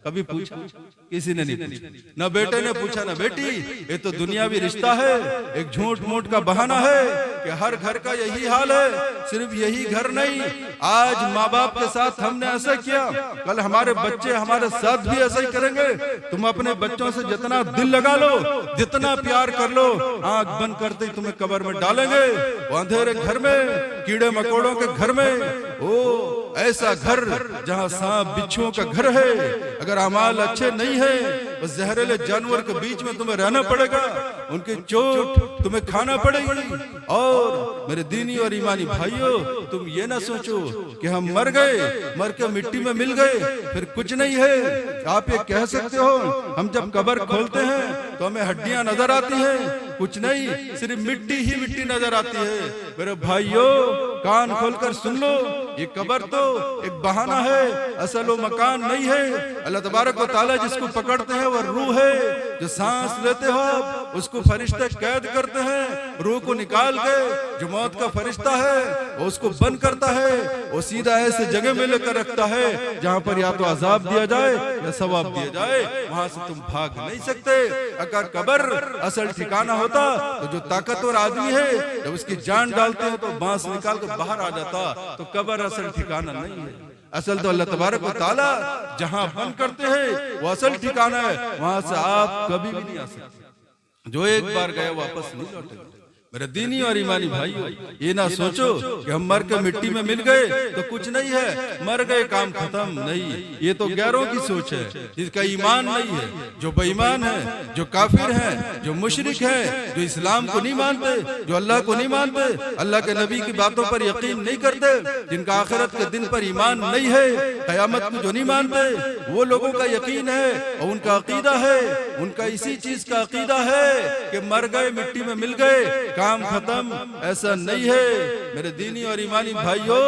कभी पूछा? किसी ने नहीं पूछा। न बेटे ने पूछा न बेटी। ये तो दुनियावी रिश्ता है, एक झूठ मूठ का बहाना है कि हर घर का यही हाल है। सिर्फ यही घर नहीं, आज माँ बाप के साथ हमने ऐसा किया, कल हमारे बच्चे हमारे साथ भी ऐसा ही करेंगे। तुम अपने बच्चों से जितना दिल लगा लो, जितना प्यार कर लो, आंख बंद करते ही तुम्हें कब्र में डालेंगे। वो अंधेरे घर में, कीड़े मकोड़ों के घर में, ओ ऐसा घर जहां सांप बिच्छुओं का घर है। अगर अमाल अच्छे नहीं है, बस जहरीले जानवर के बीच में तुम्हें रहना पड़ेगा, उनकी चोट तुम्हें खाना पड़ेगी। और मेरे दीनी और ईमानी भाइयों, तुम ये ना सोचो कि हम मर गए, मर के मिट्टी में मिल गए, फिर कुछ नहीं है। आप ये कह सकते हो, हम जब कब्र खोलते हैं तो हमें हड्डियां नजर आती हैं, कुछ नहीं, सिर्फ मिट्टी ही मिट्टी नजर आती है। मेरे भाइयों, कान खोलकर सुन लो, ये कब्र तो एक बहाना है, असल वो मकान नहीं है। अल्लाह तबारक व तआला जिसको पकड़ते हैं वो रूह है। जो सांस लेते हो आप, उसको फरिश्ते कैद करते हैं। रूह को निकाल के जो मौत का फरिश्ता है वो उसको बंद करता है, वो सीधा ऐसे जगह में लेकर रखता है जहाँ पर या तो अजाब दिया जाए या सवाब दिया जाए। वहां से तुम भाग नहीं सकते। अगर कब्र असल ठिकाना होता तो जो ताकतवर आदमी है जब उसकी जान डालते हैं तो बांस निकाल कर बाहर आ जाता। तो कब्र असल ठिकाना नहीं है। असल तो अल्लाह तबारक व तआला जहां बंद करते हैं वो असल ठिकाना है, वहां से आप कभी भी नहीं आ सकते। जो एक बार गए वापस नहीं लौटेगा। मेरे दीनी और ईमानी भाइयों, ये ना सोचो कि हम मर के मिट्टी में मिल गए तो कुछ नहीं है, मर गए काम खत्म। नहीं, ये तो गैरों की सोच है, जिसका ईमान नहीं है, जो बेईमान है, जो काफिर है, जो मुशरिक है, जो इस्लाम को नहीं मानते, जो अल्लाह को नहीं मानते, अल्लाह के नबी की बातों पर यकीन नहीं करते, जिनका आखिरत के दिन पर ईमान नहीं है, कयामत को जो नहीं मानते, वो लोगों का यकीन है और उनका अकीदा है, उनका इसी चीज का अकीदा है कि मर गए मिट्टी में मिल गए काम खत्म। ऐसा नहीं है मेरे दीनी और ईमानी भाइयों।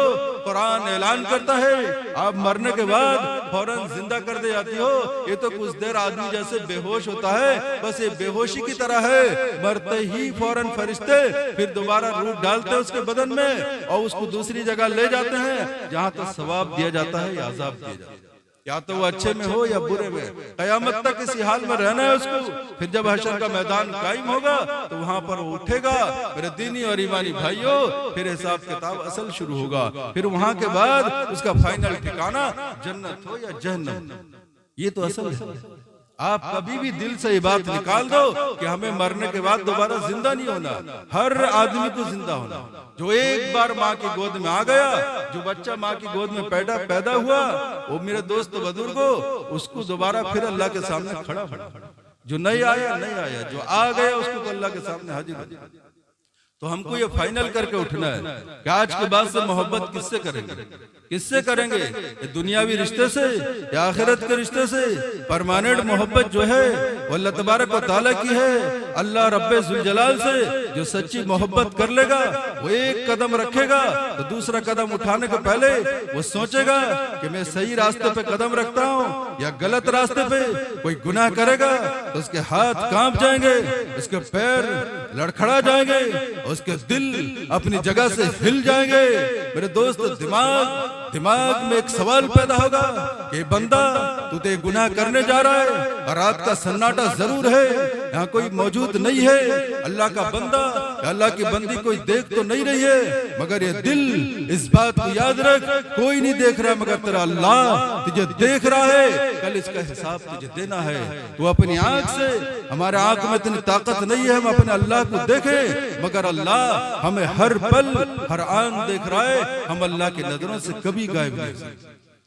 कुरान ऐलान करता है आप मरने के बाद फौरन जिंदा कर दे जाती हो। ये तो कुछ देर आदमी जैसे बेहोश होता है, बस ये बेहोशी की तरह है। मरते ही फौरन फरिश्ते फिर दोबारा रूह डालते हैं उसके बदन में और उसको दूसरी जगह ले जाते हैं जहाँ तो सवाब दिया जाता है या अजाब दिया जाता है, या तो वो अच्छे में हो या बुरे में। कयामत तक इसी हाल में रहना है उसको। फिर जब हशर का मैदान कायम होगा तो वहां पर वो उठेगा। मेरे दीनी और ईमानी भाइयों, फिर हिसाब किताब असल शुरू होगा। फिर वहां के बाद उसका फाइनल ठिकाना जन्नत हो या जहन्नम। ये तो असल है। आप कभी भी दिल से ये बात निकाल दो कि हमें मरने के बाद दोबारा जिंदा नहीं होना। हर आदमी को जिंदा होना। जो एक बार माँ की गोद में आ गया, जो बच्चा माँ की गोद में पैदा हुआ, वो मेरे दोस्त बुजुर्गो, उसको दोबारा फिर अल्लाह के सामने खड़ा होना। जो नहीं आया नहीं आया, जो आ गया उसको अल्लाह के सामने हाजिर होना। तो हमको ये फाइनल करके उठना है कि आज के बाद से मोहब्बत किससे करेंगे, किससे करेंगे? ये दुनियावी रिश्ते से या आखिरत के रिश्ते से? परमानेंट मोहब्बत जो है वो अल्लाह तबारक व तआला की है, अल्लाह रब्बे जुल जलाल से। जो सच्ची मोहब्बत कर लेगा वो एक कदम रखेगा तो दूसरा कदम उठाने के पहले वो सोचेगा कि मैं सही रास्ते पे कदम रखता हूँ या गलत रास्ते पे। कोई गुनाह करेगा तो उसके हाथ कांप जाएंगे, उसके पैर लड़खड़ा जाएंगे, उसके दिल अपनी जगह से हिल जाएंगे। मेरे दोस्त, दिमाग में एक सवाल पैदा होगा कि बंदा तू तो गुनाह करने जा रहा है और रात का सन्नाटा जरूर है, यहाँ कोई मौजूद नहीं है। अल्लाह का बंदा, अल्लाह की बंदी कोई देख तो नहीं रही है, मगर ये दिल इस बात को याद रख, कोई नहीं देख रहा मगर तेरा अल्लाह तुझे देख रहा है। कल इसका हिसाब तुझे देना है। तू अपनी आंख से, हमारे आंख में इतनी ताकत नहीं है हम अपने अल्लाह को देखें, मगर अल्लाह हमें हर पल हर आन देख रहा है। हम अल्लाह की नजरों से कभी गायब नहीं,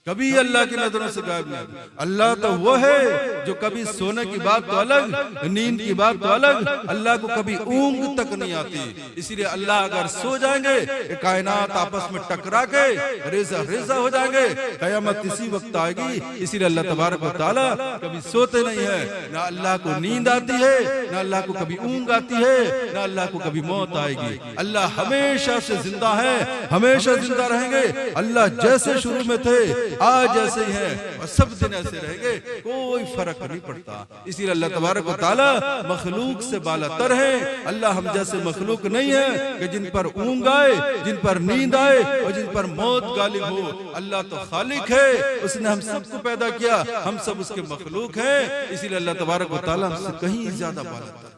कभी अल्लाह की नजरों से गायब नहीं। अल्लाह तो वो है जो कभी सोने की बात तो अलग, नींद की बात तो अलग, अल्लाह को कभी ऊंग तक नहीं आती। इसीलिए अल्लाह अगर सो जाएंगे, कायनात आपस में टकरा के रेजा रेजा हो जाएंगे, कयामत इसी वक्त आएगी। इसीलिए अल्लाह तबारक व तआला कभी सोते नहीं है। ना अल्लाह को नींद आती है, ना अल्लाह को कभी ऊंग आती है, ना अल्लाह को कभी मौत आएगी। अल्लाह हमेशा से जिंदा है, हमेशा जिंदा रहेंगे। अल्लाह जैसे शुरू में थे आज ऐसे ही हैं और सब दिन ऐसे रहेंगे, कोई फर्क नहीं पड़ता। इसीलिए अल्लाह तबारक व तआला मखलूक से बालातर है। अल्लाह हम जैसे मखलूक नहीं है कि जिन पर ऊंघ आए, जिन पर नींद आए और जिन पर मौत गालिब हो। अल्लाह तो खालिक है, उसने हम सबको पैदा किया, हम सब उसके मखलूक हैं। इसीलिए अल्लाह तबारक व तआला हमसे कहीं ज्यादा बालातर।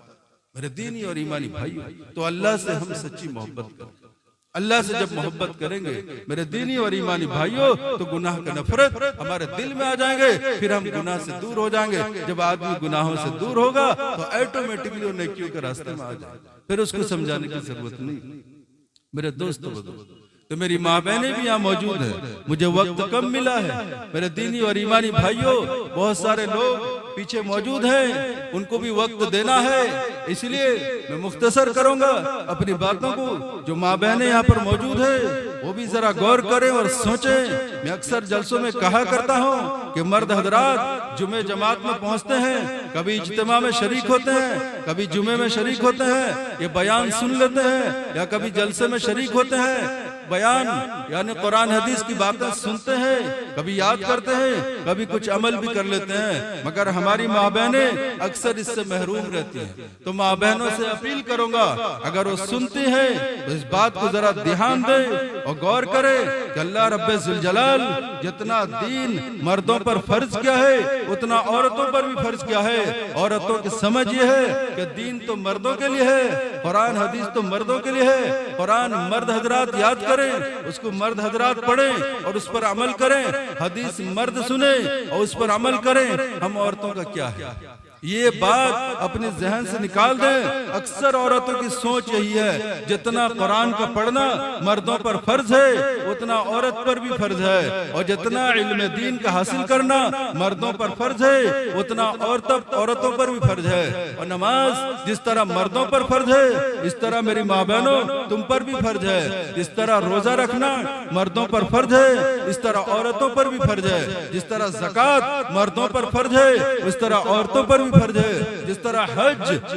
मेरे दीनी और ईमानी भाइयों, तो अल्लाह से हम सच्ची मोहब्बत करें। अल्लाह से जब मोहब्बत करेंगे मेरे दीनी और ईमानी भाइयों, तो गुनाह का नफरत हमारे दिल में आ जाएंगे, फिर हम गुनाह से दूर हो जाएंगे। जब आदमी गुनाहों से दूर होगा तो ऑटोमेटिकली वो नेकियों के रास्ते में आ जाएगा, फिर उसको समझाने की जरूरत नहीं। मेरे दोस्तों, तो मेरी माँ बहनें भी यहाँ मौजूद है, मुझे वक्त कम मिला है। मेरे दीनी और ईमानी भाइयों, बहुत सारे लोग पीछे मौजूद हैं, उनको भी वक्त देना है, इसलिए मैं मुख्तसर करूंगा अपनी बातों को। जो माँ बहनें यहाँ पर मौजूद है वो भी जरा गौर करें और सोचें। मैं अक्सर जलसों में कहा करता हूँ कि मर्द हजरात जुमे जमात में पहुँचते हैं, कभी इज्तिमा में शरीक होते हैं, कभी जुमे में शरीक होते हैं, ये बयान सुन लेते हैं, या कभी जलसे में शरीक होते हैं, बयान यानी कुरान हदीस की बातें सुनते हैं, कभी याद करते हैं, कभी कुछ अमल भी कर लेते हैं, मगर हमारी माँ बहनें अक्सर इससे महरूम रहती हैं। तो माँ बहनों से अपील करूंगा, अगर वो सुनती हैं तो इस बात को जरा ध्यान दें और गौर करें कि अल्लाह रब्बे जुल जलाल जितना दीन मर्दों पर फर्ज किया है उतना औरतों पर भी फर्ज किया है। औरतों की समझ ये है कि दीन तो मर्दों के लिए है, कुरान हदीस तो मर्दों के लिए है। कुरान मर्द हजरात याद करें, उसको मर्द हजरात पढ़ें और उस पर अमल करें, हदीस मर्द सुने और उस पर अमल करें। हम औरतों का क्या है, ये बात अपने जहन से निकाल दें। अक्सर औरतों की सोच यही है, जितना कुरान का पढ़ना मर्दों पर फर्ज है उतना औरत पर भी फर्ज है, और जितना इल्म दीन का हासिल करना मर्दों पर फर्ज है उतना औरतों पर भी फर्ज है। और नमाज जिस तरह मर्दों पर फर्ज है, इस तरह मेरी माँ बहनों तुम पर भी फर्ज है। जिस तरह रोजा रखना मर्दों पर फर्ज है, इस तरह औरतों पर भी फर्ज है। जिस तरह ज़कात मर्दों पर फर्ज है, उस तरह औरतों पर फर्ज है। जिस तरह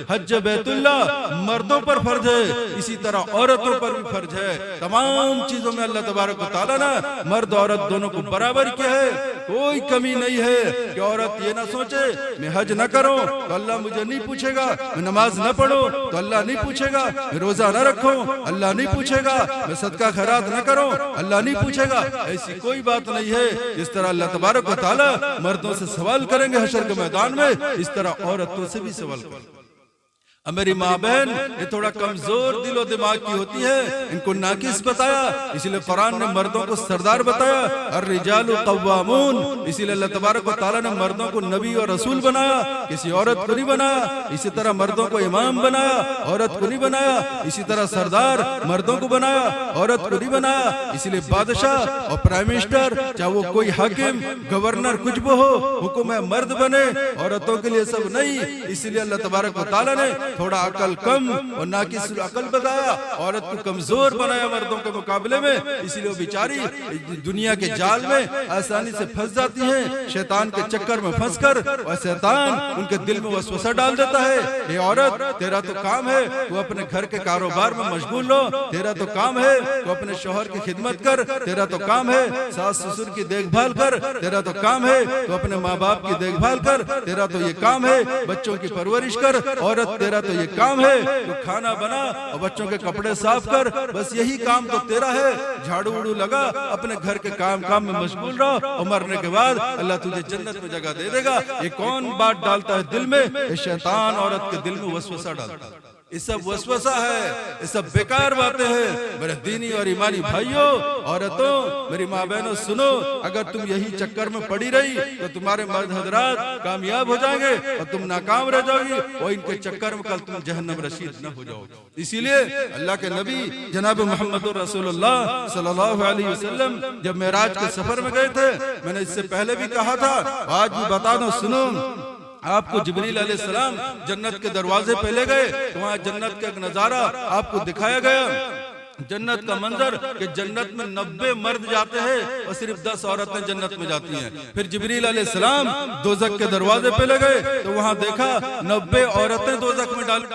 हज बैतुल्ला मर्दों पर फर्ज है, इसी तरह औरतों पर भी फर्ज है। तमाम चीजों में अल्लाह तबारक व तआला ने मर्द औरत दोनों को बराबर किया है। कोई कमी नहीं है कि औरत ये ना सोचे मैं हज न करूं तो अल्लाह मुझे नहीं पूछेगा, मैं नमाज न पढ़ूं तो अल्लाह नहीं पूछेगा, मैं रोजा न रखूं अल्लाह नहीं पूछेगा, मैं सदका खैरात न करूं अल्लाह नहीं पूछेगा। ऐसी कोई बात नहीं है। जिस तरह अल्लाह तबारक व तआला मर्दों से सवाल करेंगे हशर के मैदान में, इस तरह औरतों से भी सवाल करें। अब मेरी माँ बहन ये थोड़ा कमजोर दिलो दिमाग की होती है, इनको नाकिस बताया, इसीलिए कुरान ने मर्दों को सरदार बताया। अर्रिजालु कव्वामून, इसीलिए अल्लाह तबारक व तआला ने मर्दों को नबी और रसूल बनाया, किसी औरत को नहीं बनाया। इसी तरह मर्दों को इमाम बनाया, औरत को नहीं बनाया। इसी तरह सरदार मर्दों को बनाया, औरत को नहीं बनाया। इसीलिए बादशाह और प्राइम मिनिस्टर चाहे वो कोई हाकिम गवर्नर कुछ भी हो, हुक्म है मर्द बने, औरतों के लिए सब नहीं। इसीलिए अल्लाह तबारक व तआला ने थोड़ा अकल कम और नाकिस अकल बताया, औरत को कमजोर बनाया मर्दों के मुकाबले में। इसीलिए वो बेचारी दुनिया के जाल में आसानी से फंस जाती हैं, शैतान के चक्कर में फंसकर, और शैतान उनके दिल में वसवसा डाल देता है, ये औरत तेरा तो काम है तू अपने घर के कारोबार में मशगूल हो, तेरा तो काम है तू अपने शौहर की खिदमत कर, तेरा तो काम है सास ससुर की देखभाल कर, तेरा तो काम है तू अपने माँ बाप की देखभाल कर, तेरा तो ये काम है बच्चों की परवरिश कर। औरत तेरा तो ये काम है तो खाना बना और बच्चों के कपड़े साफ कर, बस यही काम तो तेरा है। झाड़ू उड़ू लगा, अपने घर के काम में मशगूल रहो, और मरने के बाद अल्लाह तुझे जन्नत में जगह दे देगा। ये कौन बात डालता है दिल में? ये शैतान औरत के दिल में वसवसा डालता है। ये सब वसवसा है, ये सब बेकार बातें हैं। मेरे दीनी और ईमानी भाइयों, औरतों, मेरी माँ बहनों सुनो, अगर तुम यही चक्कर में पड़ी रही तो तुम्हारे मर्द हजरात कामयाब हो जाएंगे और तुम नाकाम रह जाओगी, और इनके चक्कर में कल तुम जहन्नम रशीद न हो जाओगे। इसीलिए अल्लाह के नबी जनाब मोहम्मद रसूलुल्लाह सल्लल्लाहु अलैहि वसल्लम जब मेराज के सफर में गए थे, मैंने इससे पहले भी कहा था, आज भी बता दो, सुनो, आपको जिब्रील अलैहिस्सलाम जन्नत के दरवाजे पे ले गए तो वहाँ जन्नत का एक नजारा आपको दिखाया गया, जन्नत का मंजर कि जन्नत में 90 मर्द जाते हैं और सिर्फ 10 औरतें जन्नत में जाती हैं। फिर जिब्रील अलैहिस्सलाम दोजख के दरवाजे पे ले गए तो वहाँ देखा 90 औरतें दोजख में डाल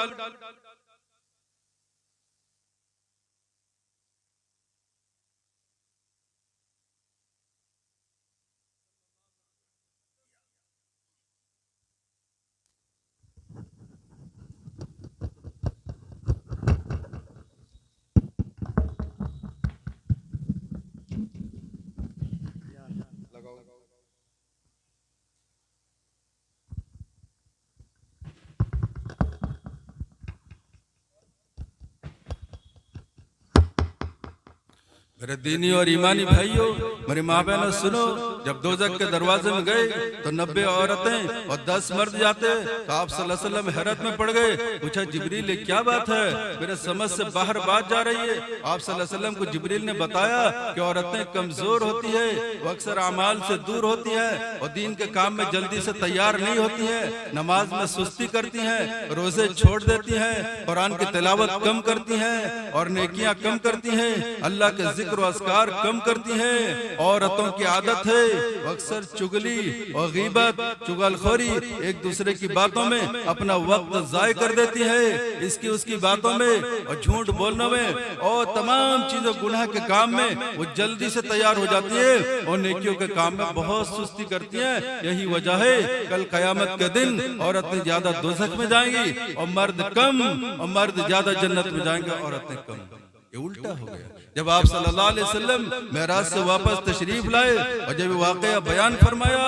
मेरे दीनी और ईमानी भाइयों, मेरी माँ बहनों सुनो, जब दोजख के दरवाजे में गए तो 90 औरतें और 10 मर्द जाते तो आप सल्लल्लाहु अलैहि वसल्लम हैरत में पड़ गए। पूछा जिब्रील क्या बात है, मेरे समझ से बाहर बात जा रही है। आप सल्लल्लाहु अलैहि वसल्लम को जिब्रील ने बताया कि औरतें कमजोर होती है, वो अक्सर अमाल से दूर होती है और दीन के काम में जल्दी से तैयार नहीं होती है, नमाज में सुस्ती करती है, रोजे छोड़ देती है, कुरान की तिलावत कम करती है और नेकियां कम करती है, अल्लाह के जिक्र और अस्कार कम करती हैं। औरतों की आदत है अक्सर चुगली और गीबत, चुगलखोरी, एक दूसरे की बातों में अपना वक्त जाय कर देती है, इसकी उसकी बातों में और झूठ बोलने में और तमाम चीजों गुनाह के काम में वो जल्दी से तैयार हो जाती है और नेकियों के काम में बहुत सुस्ती करती है। यही वजह है कल कयामत के दिन औरतें ज्यादा दोजख में जाएंगी और मर्द कम, और मर्द ज्यादा जन्नत में जाएंगे, औरतें कम। ये उल्टा हो गया। जब आप सल्लल्लाहु अलैहि वसल्लम मेराज से वापस तशरीफ लाए और जब वाकया बयान फरमाया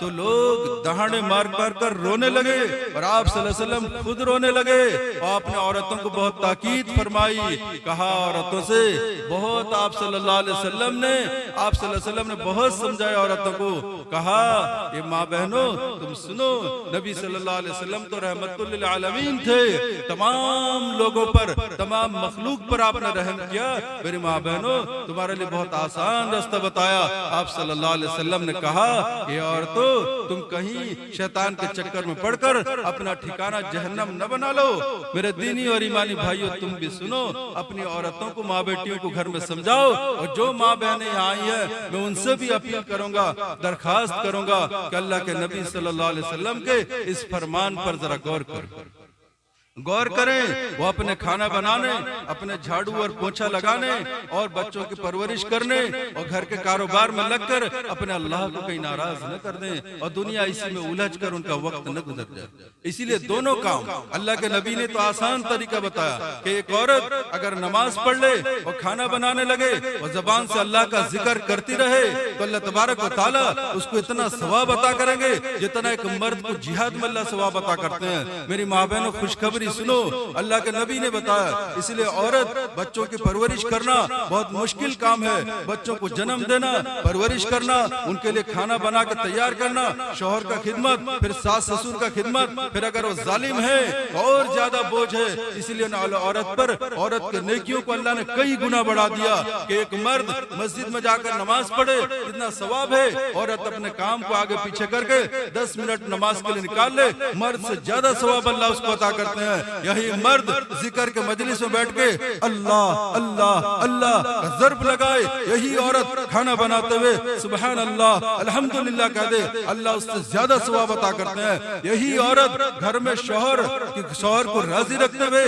तो लोग दहाड़े मार मार कर रोने लगे और आप सल्लल्लाहु अलैहि वसल्लम खुद रोने लगे और अपने औरतों को बहुत ताकीद फरमाई। कहा औरतों से बहुत, आप सल्लल्लाहु अलैहि वसल्लम ने बहुत समझाया औरतों को। कहा ये माँ बहनों तुम सुनो, नबी सल्लल्लाहु अलैहि वसल्लम तो रहमतुल लिल आलमीन थे, तमाम लोगों पर, तमाम मखलूक पर आपने रहम किया। मेरी माँ बहनों तुम्हारे लिए बहुत आसान रास्ता बताया। आप सल्लल्लाहु अलैहि वसल्लम ने कहा ये औरतों तुम कहीं शैतान के चक्कर में पड़कर अपना ठिकाना जहन्नम न बना लो। मेरे दीनी और ईमानी भाइयों तुम भी सुनो, अपनी औरतों को, माँ बेटियों को घर में समझाओ और जो माँ बहनें यहाँ आई है मैं उनसे भी अपील करूंगा, दरखास्त करूंगा कि अल्लाह के नबी सल्लल्लाहु अलैहि वसल्लम के इस फरमान पर जरा गौर करें। वो अपने खाना बनाने, अपने झाड़ू और पोछा लगाने और बच्चों की परवरिश करने और घर के कारोबार में लगकर अपने अल्लाह को कहीं नाराज न कर दें और दुनिया इसी में उलझ कर उनका वक्त न गुजर जाए। इसीलिए दोनों काम अल्लाह के नबी ने तो आसान तरीका बताया कि एक औरत अगर नमाज पढ़ ले और खाना बनाने लगे और जबान से अल्लाह का जिक्र करती रहे तो अल्लाह तबारक व तआला उसको इतना सवाब अता करेंगे जितना एक मर्द को जिहाद में अल्लाह सवाब अता करते हैं। मेरी माँ बहनों खुशखबरी सुनो, अल्लाह के नबी ने बताया। इसलिए औरत बच्चों की परवरिश करना बहुत मुश्किल काम है। बच्चों को जन्म देना, परवरिश करना, उनके लिए खाना बना के तैयार करना, शौहर का खिदमत, फिर सास ससुर का खिदमत, फिर अगर वो जालिम है और ज्यादा बोझ है। इसलिए औरत पर, औरत के नेकियों को अल्लाह ने कई गुना बढ़ा दिया कि एक मर्द मस्जिद में जाकर नमाज पढ़े इतना सवाब है, औरत अपने काम को आगे पीछे करके 10 मिनट नमाज के लिए निकाल ले, मर्द से ज्यादा सवाब अल्लाह उसको अता करते हैं। यही मर्द जिक्र के मजलिस में बैठ के अल्लाह अल्लाह अल्लाह का ज़र्ब लगाए, यही औरत खाना बनाते हुए सुबहान अल्लाह अल्हम्दुलिल्लाह कह दे, अल्लाह उससे ज्यादा सवाब अता करते हैं। यही औरत घर में शौहर को राजी रखते हुए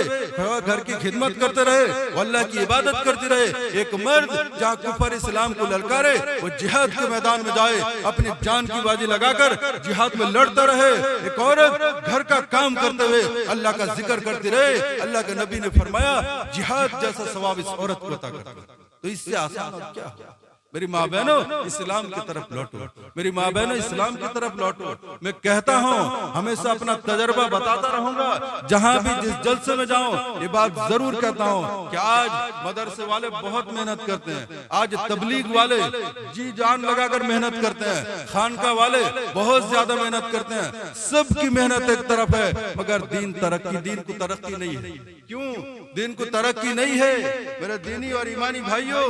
घर की खिदमत करते रहे, अल्लाह की इबादत करती रहे। एक मर्द जहाँ कुफर इस्लाम को ललकारे वो जिहाद के मैदान में जाए, अपनी जान की बाजी लगाकर जिहाद में लड़ता रहे। एक औरत घर का काम करते हुए अल्लाह का जिक्र करती रहे। अल्लाह के नबी ने फरमाया जिहाद जैसा सवाब इस औरत को अता करता है। तो इससे आसान और क्या हो? मेरी माँ बहनों इस्लाम की तरफ लौटो, मेरी माँ बहनों इस्लाम की तरफ लौटो। मैं कहता हूँ हमेशा अपना तजर्बा बताता रहूंगा, जहाँ भी जिस जलसे में जाऊँ ये बात जरूर कहता हूँ कि आज मदरसे वाले बहुत मेहनत करते हैं, आज तबलीग वाले जी जान लगाकर मेहनत करते हैं, खानका वाले बहुत ज्यादा मेहनत करते हैं। सबकी मेहनत एक तरफ है मगर दीन को तरक्की नहीं है। क्यों दीन को तरक्की नहीं है? मेरे दीनी और ईमानी भाइयों,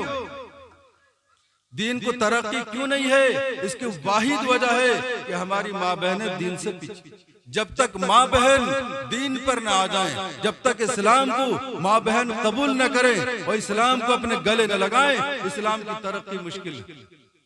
दीन को तरक्की क्यों नहीं है? इसकी वाहिद वजह है कि हमारी माँ बहनें दीन से पीछे। जब तक माँ बहन दीन पर न आ जाएं, जब तक इस्लाम को माँ बहन कबूल न करें और इस्लाम को अपने गले न लगाएं, इस्लाम की तरक्की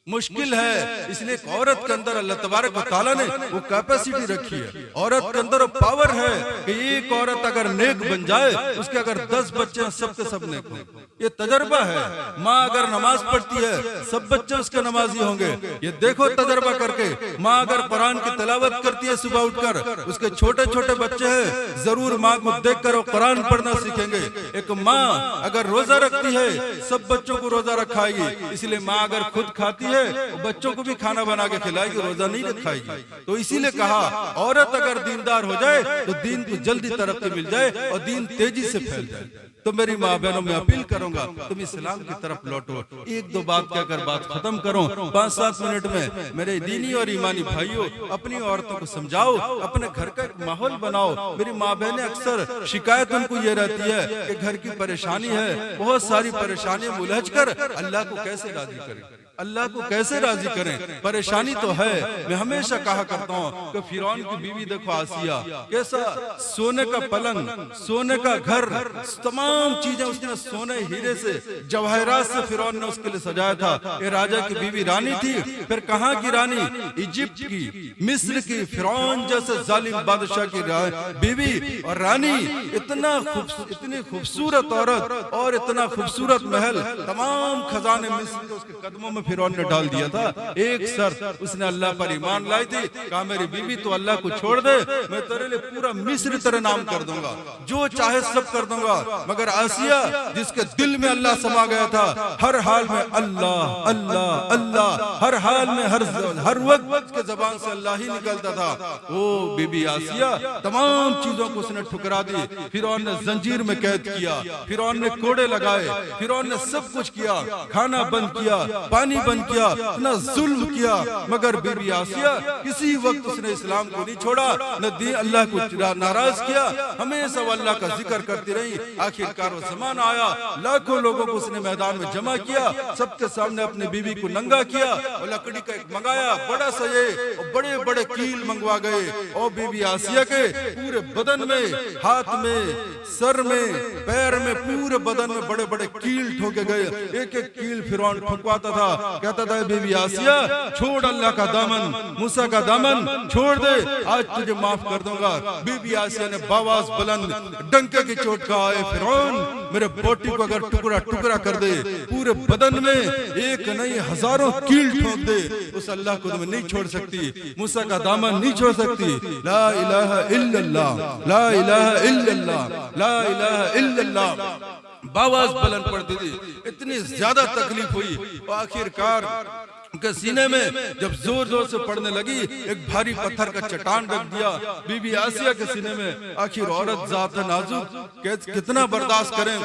मुश्किल है। इसलिए एक औरत के अंदर अल्लाह तबारक व तआला ने वो कैपेसिटी रखी है, औरत के अंदर वो पावर है कि एक औरत अगर नेक बन जाए, उसके अगर 10 बच्चे हैं सबके सब नेक होंगे। ये तजर्बा है। माँ अगर नमाज पढ़ती है सब बच्चे उसके नमाजी होंगे। ये देखो तजर्बा करके। माँ अगर कुरान की तिलावत करती है सुबह उठकर, उसके छोटे छोटे बच्चे हैं जरूर माँ को देखकर वो कुरान पढ़ना सीखेंगे। एक माँ अगर रोजा रखती है सब बच्चों को रोजा रखाएगी। इसलिए माँ अगर खुद खाती है वो बच्चों को भी खाना बना के खिलाएगी, रोजा नहीं रखाएगी। तो इसीलिए कहा औरत अगर दीनदार हो जाए तो दीन को जल्दी तरक्की मिल जाए और दीन तेजी से फैल जाए। तो मेरी माँ बहनों में अपील करूंगा तुम इस्लाम की तरफ लौटो। एक दो बात कहकर बात खत्म करो। 5-7 मिनट में मेरे दीनी और ईमानी भाइयों अपनी औरतों को समझाओ, अपने घर का एक माहौल बनाओ। मेरी माँ बहनें अक्सर शिकायत उनको ये रहती है कि घर की परेशानी है, बहुत सारी परेशानियां उलझ कर अल्लाह को कैसे राजी करें, अल्लाह को कैसे राजी करें। परेशानी तो है। मैं हमेशा कहा करता हूँ कि फिरौन की बीवी देखो आसिया, कैसा सोने का पलंग, सोने का घर, तमाम चीजें उसने सोने हीरे से जवाहरात से फिरौन ने उसके लिए सजाया था। ये राजा की बीवी रानी थी। फिर कहाँ की रानी? इजिप्ट की, मिस्र की, फिरौन जैसे जालिम बादशाह की बीवी और रानी। इतनी खूबसूरत औरत और इतना खूबसूरत महल, तमाम खजाने मिस्र के उसके कदमों में फिरौन ने डाल दिया था। एक शर्त उसने अल्लाह पर ईमान लाई थी, कहा मेरी बीवी तो अल्लाह को छोड़ दे, मैं तेरे लिए पूरा मिस्र तेरे नाम कर दूंगा, जो चाहे सब कर दूंगा। मगर आसिया जिसके दिल में अल्लाह समा गया था, हर हाल में अल्लाह अल्लाह अल्लाह, हर हाल में हर वक्त के जबान से अल्लाह ही निकलता था। वो बीबी आसिया तमाम चीजों को उसने ठुकरा दी। फिरौन ने जंजीर में कैद किया, फिरौन ने कोड़े लगाए, फिरौन ने सब कुछ किया, खाना बंद किया, पानी बंद किया, इतना जुल्म किया। मगर बीबी आसिया किसी वक्त उसने इस्लाम को नहीं छोड़ा, न दीन अल्लाह को नाराज किया, हमेशा अल्लाह का जिक्र करती रही। आखिरकार वो ज़माना आया, लाखों लोगों को उसने मैदान में जमा किया, सबके सामने अपनी बीवी को नंगा किया और लकड़ी का एक मंगाया बड़ा सा ये, और बड़े बड़े कील मंगवा गए और बीबी आसिया के पूरे बदन में, हाथ में, सर में, पैर में, पूरे बदन में बड़े बड़े कील ठोके गए। एक एक कील फिरौन ठुकवाता था, कहता था बीबी आसिया छोड़ अल्लाह का दामन, मूसा का दामन छोड़ दे, आज तुझे माफ कर दूंगा। बीबी आसिया ने बावाज बुलंद डंके की चोट कहा, ए फिरौन मेरे बोटी को अगर टुकड़ा टुकड़ा कर दे, पूरे बदन में एक नहीं हजारों कील ठोक दे, उस अल्लाह को तुम्हें नहीं छोड़ सकती, मूसा का दामन नहीं छोड़ सकती। ला इलाहा इल्लल्लाह, ला इलाहा इल्लल्लाह, ला इलाहा इल्लल्लाह बावाज बुलंद पड़ती थी। इतनी ज्यादा तकलीफ हुई और आखिरकार उनके सीने में जब जोर जोर से पड़ने लगी, एक भारी पत्थर का चट्टान रख दिया बीबी आसिया के सीने में। आखिर औरत जात नाजुक, कितना बर्दाश्त करें।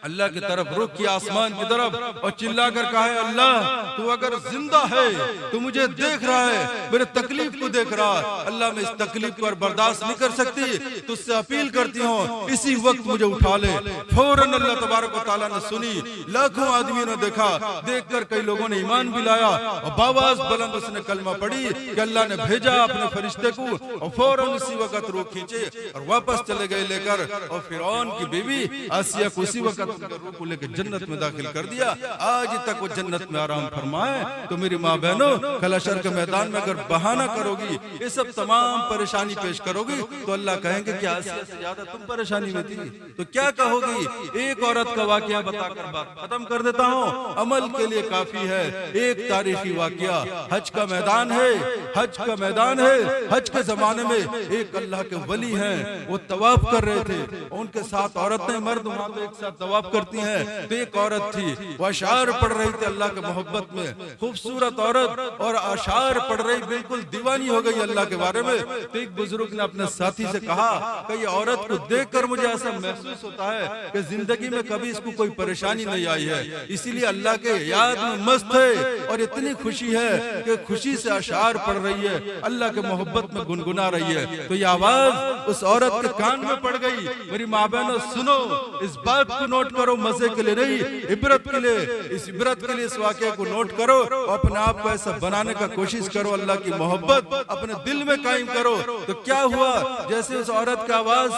अल्लाह की तरफ रुख किया, आसमान की तरफ, और चिल्लाकर कहा है अल्लाह तू अगर जिंदा है तो मुझे देख रहा है, मेरे तकलीफ को देख रहा है, अल्लाह मैं इस तकलीफ को बर्दाश्त नहीं कर सकती, तुझसे अपील करती हूँ इसी वक्त मुझे उठा ले। फौरन अल्लाह तबारक व तआला ने सुनी, लाखों आदमियों ने देखा, देखकर कई लोगों ने ईमान भी लाया और बावाज बुलंद उसने कलमा पढ़ी कि अल्लाह ने भेजा अपने फरिश्ते को, और फौरन उसी वक्त रूह खींचे और वापस चले गए लेकर, और फिरौन की बीवी आसिया को उसी वक्त रूह को लेकर जन्नत में दाखिल कर दिया। आज तक वो जन्नत में आराम फरमाए। तो मेरी माँ बहनों, कल हशर के मैदान में अगर बहाना करोगी, ये सब तमाम परेशानी पेश करोगी, तो अल्लाह कहेंगे कि आसिया से ज्यादा तुम परेशानी में थी। तो क्या कहोगी? एक औरत का वाकया बताकर बात खत्म कर देता हूँ, अमल के लिए काफी है। एक तारीखी वाकया, हज का मैदान है, हज का मैदान है। हज के जमाने में एक अल्लाह के वली हैं, वो तवाफ कर रहे थे, उनके साथ औरतें मर्द वहां पे एक साथ तवाफ करती हैं। तो एक औरत थी, वो अशार पढ़ रही थी अल्लाह के मोहब्बत में, खूबसूरत औरत, और अशार पढ़ रही, बिल्कुल दीवानी हो गई अल्लाह के बारे में। तो एक बुजुर्ग ने अपने साथी से कहा कि ये औरत को देखकर मुझे ऐसा महसूस होता है कि जिंदगी में कभी इसको कोई परेशानी नहीं आई है, इसीलिए अल्लाह के याद में मस्त है और इतनी खुशी है कि खुशी से अशार पढ़ रही है, अल्लाह के मोहब्बत में गुनगुना रही है। तो ये आवाज उस औरत के कान में पड़ गई। मेरी माँ बहनों सुनो, इस बात को नोट करो, मजे के लिए नहीं, इबरत के लिए। इस इबरत के लिए इस वाकये को नोट करो और अपने आप को ऐसा बनाने का कोशिश करो, अल्लाह की मोहब्बत अपने दिल में कायम करो। तो क्या हुआ, जैसे उस औरत की आवाज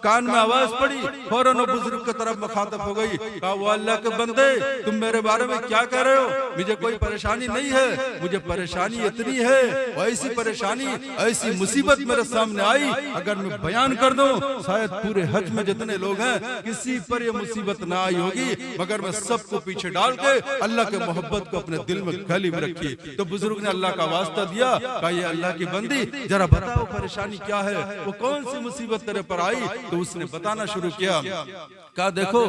कान में आवाज पड़ी, फौरन वो बुजुर्ग की तरफ मुखातब हो गई, कहा वो अल्लाह के बंदे तुम मेरे बारे में क्या कह रहे हो? मुझे कोई परेशानी नहीं है, मुझे परेशानी इतनी है, ऐसी परेशानी, ऐसी मुसीबत मेरे सामने आई, अगर मैं बयान कर दूं शायद पूरे हज में जितने लोग हैं किसी पर ये मुसीबत ना आई होगी, मगर मैं सबको पीछे डाल के अल्लाह के मोहब्बत को अपने दिल में गली में रखी। तो बुजुर्ग ने अल्लाह का वास्ता दिया, कहा ये अल्लाह की बंदी जरा बताओ परेशानी क्या है, वो कौन सी मुसीबत तेरे पर आई। तो उसने बताना शुरू किया। कहा देखो,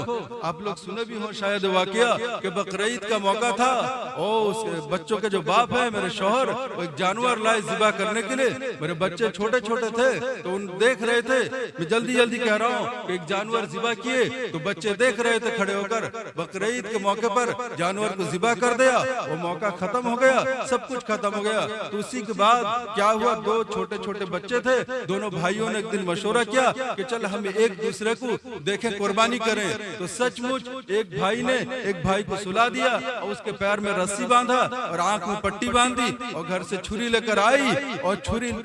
आप लोग सुने भी हो शायद वाकया कि बकरीद का मौका था, उसके बच्चों के जो बाप है मेरे शौहर, वो एक जानवर लाए ज़िबा करने के लिए। मेरे बच्चे छोटे छोटे थे तो उन देख रहे थे, मैं जल्दी जल्दी कह रहा हूँ कि एक जानवर ज़िबा किए तो बच्चे देख रहे थे खड़े होकर। बकरीद के मौके पर जानवर को ज़िबा कर दिया, वो मौका खत्म हो गया, सब कुछ खत्म हो गया। तो उसी के बाद क्या हुआ, दो छोटे छोटे बच्चे थे, दोनों भाइयों ने एक दिन मशवरा किया कि चल हम एक दूसरे को देखें, कुर्बानी करें। तो सचमुच एक भाई ने एक भाई को सुला दिया और उसके पैर में रस्सी बांधा और आंख में पट्टी बांधी और घर से छुरी लेकर आई और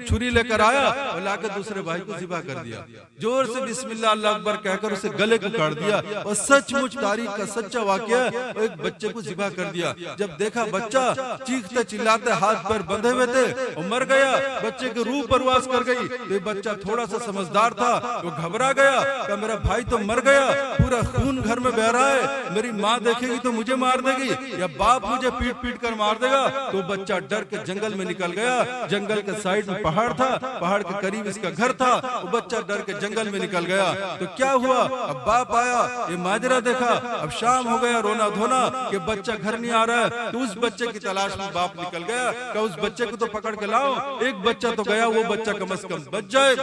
छुरी लेकर आया और लाकर दूसरे भाई को ज़िबा कर दिया। जोर से बिस्मिल्लाह अल्लाह अकबर कहकर उसे गले को काट दिया। और सचमुच तारीख का सच्चा वाकया, एक बच्चे को ज़िबा कर दिया। जब देखा बच्चा चीखते चिल्लाते हाथ पैर बंधे हुए थे और मर गया, बच्चे की रूह परवास कर गई। तो बच्चा थोड़ा सा समझदार था, वो घबरा गया कि मेरा भाई तो मर गया, पूरा खून घर में बह रहा है, मेरी माँ देखेगी तो मुझे मार देगी या बाप मुझे पीट पीट कर मार देगा। तो बच्चा डर के जंगल में निकल गया। जंगल के साइड में पहाड़ था, पहाड़ के करीब इसका घर था। वो बच्चा डर के जंगल में निकल गया। तो क्या हुआ, अब बाप आया, ये माजरा देखा, अब शाम हो गया, रोना धोना कि बच्चा घर नहीं आ रहा है। तो उस बच्चे की तलाश में बाप निकल गया कि उस बच्चे को तो पकड़ के लाओ, एक बच्चा तो गया, वो बच्चा कम से कम बच जाए।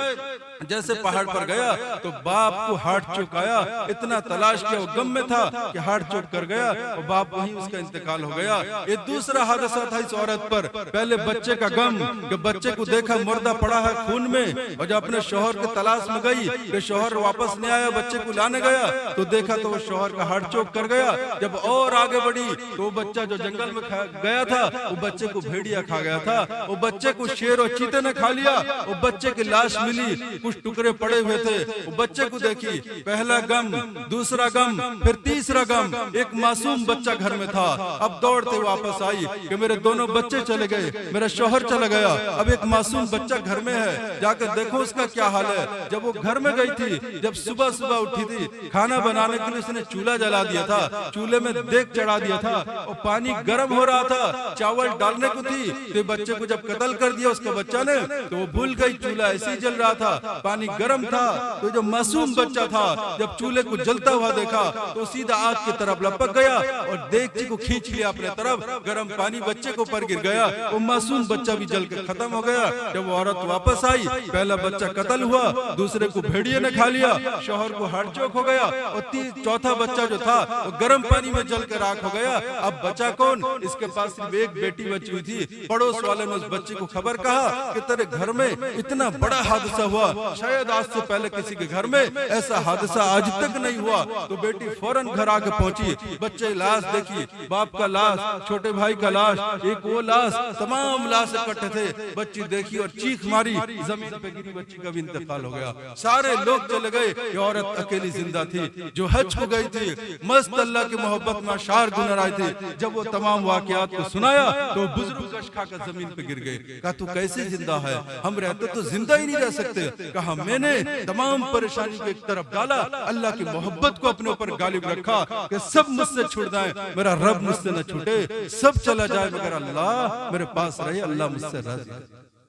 जैसे पहाड़ पर गया तो बाप को हार्ट चोक आया, इतना तलाश किया, वो गम में था कि हार्ट चोक कर गया और बाप वहीं उसका इंतकाल हो गया। ये दूसरा हादसा था इस औरत पर। पहले बच्चे का गम कि बच्चे को देखा मुर्दा पड़ा है खून में, और जब अपने शौहर के तलाश में गई कि शौहर वापस नहीं आया, बच्चे को लाने गया तो देखा तो वो शौहर का हार्ट चोक कर गया। जब और आगे बढ़ी तो वो बच्चा जो जंगल में गया था, वो बच्चे को भेड़िया खा गया था, वो बच्चे को शेर और चीते ने खा लिया। वो बच्चे की लाश मिली, कुछ टुकड़े पड़े हुए थे। वो बच्चे को देखी, पहला गम, दूसरा गम, फिर तीसरा गम। एक मासूम बच्चा घर में था, अब दौड़ते वापस आई कि मेरे दोनों बच्चे चले गए, मेरा शौहर चला गया, अब एक मासूम बच्चा घर में है, जाकर देखो उसका क्या हाल है। जब वो घर में गई थी, जब सुबह सुबह उठी थी, खाना बनाने के लिए उसने चूल्हा जला दिया था, चूल्हे में देग चढ़ा दिया था और पानी गर्म हो रहा था, चावल डालने को थी। तो बच्चे को जब कत्ल कर दिया उसके बच्चा ने, तो वो भूल गई, चूल्हा ऐसे ही जल रहा था, पानी गर्म था। तो जो मासूम बच्चा था जब चूल्हे को जलता हुआ देखा तो सीधा आग की तरफ लपक गया और देगची को खींच लिया अपने तरफ, गर्म पानी बच्चे को ऊपर गिर गया, वो मासूम बच्चा भी जल के खत्म हो गया। जब वो औरत वापस आई, पहला बच्चा कत्ल हुआ, दूसरे को भेड़िए ने खा लिया, शौहर को हार्ट चोक हो गया और चौथा बच्चा जो था वो गर्म पानी में जल के राख हो गया। अब बचा कौन, इसके पास सिर्फ एक बेटी बची हुई थी। पड़ोस वाले ने उस बच्चे को खबर कहा कि तेरे घर में इतना बड़ा हादसा हुआ, शायद आज से पहले किसी के घर में ऐसा हादसा आज तक नहीं हुआ। तो बेटी फौरन घर आके पहुंची, बच्चे लाश देखी, बाप का लाश, छोटे भाई का लाश, एक वो लाश, तमाम लाश इकट्ठे थे। बच्ची देखी और चीख मारी, जमीन पे गिरी, बच्ची का भी इंतकाल हो गया। सारे लोग चले गए, ये औरत अकेली जिंदा थी जो हज को गई थी, मस्त अल्लाह की मोहब्बत में शार गुनर आई थी। जब वो तमाम वाकयात को सुनाया तो बुजुर्ग कश खाकर जमीन पे गिर गए। कहा तू कैसे जिंदा है, हम रहते तो जिंदा ही नहीं रह सकते। कहा मैंने तमाम परेशानी को एक तरफ डाला, अल्लाह की मोहब्बत को अपने ऊपर गालिब रखा कि सब मुझसे छूट जाए, मेरा रब मुझसे न छूटे, सब चला जाए मगर अल्लाह मेरे पास रहे, अल्लाह मुझसे राजी है।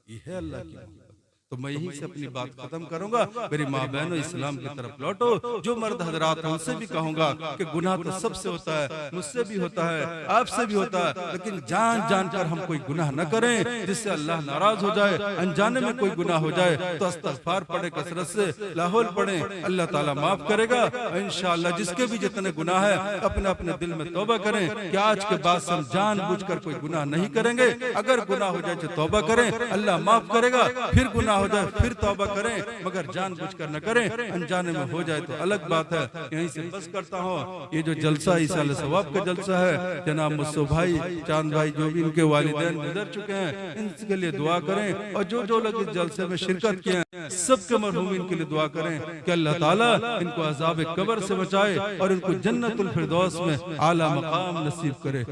ये है अल्लाह की। तो मैं यहीं से अपनी बात खत्म करूंगा। मेरी माँ बहनों, इस्लाम की तरफ लौटो। जो मर्द हजरात हैं उनसे भी कहूंगा कि गुनाह तो सबसे होता है, मुझसे भी होता है, आपसे भी होता है, लेकिन जान जान कर हम कोई गुनाह न करें जिससे अल्लाह नाराज हो जाए। अनजाने में कोई गुनाह हो जाए तो इस्तग़फ़ार पढ़े, कसरत से लाहौल पढ़े, अल्लाह ताला माफ करेगा इंशाअल्लाह। जिसके भी जितने गुनाह है अपने अपने दिल में तौबा करें कि आज के बाद हम जानबूझकर कोई गुनाह नहीं करेंगे। अगर गुनाह हो जाए तो तौबा करें, अल्लाह माफ करेगा। फिर गुनाह हो जाए फिर तौबा करें, मगर जानबूझकर न करें। अनजाने में हो जाए तो अलग बात है। यहीं से बस करता हूँ। ये जो जलसा ईसाल सवाब का जलसा है, जनाब मुस्सो भाई, चांद भाई, जो भी इनके वालिदैन गुजर चुके हैं, इनके लिए दुआ करें। और जो जो लोग इस जलसे में शिरकत किए हैं, सबके मरहूमीन के लिए दुआ करें कि अल्लाह ताला इनको अज़ाब कब्र से बचाए और इनको जन्नतुल फिरदौस में आला मकाम नसीब करे।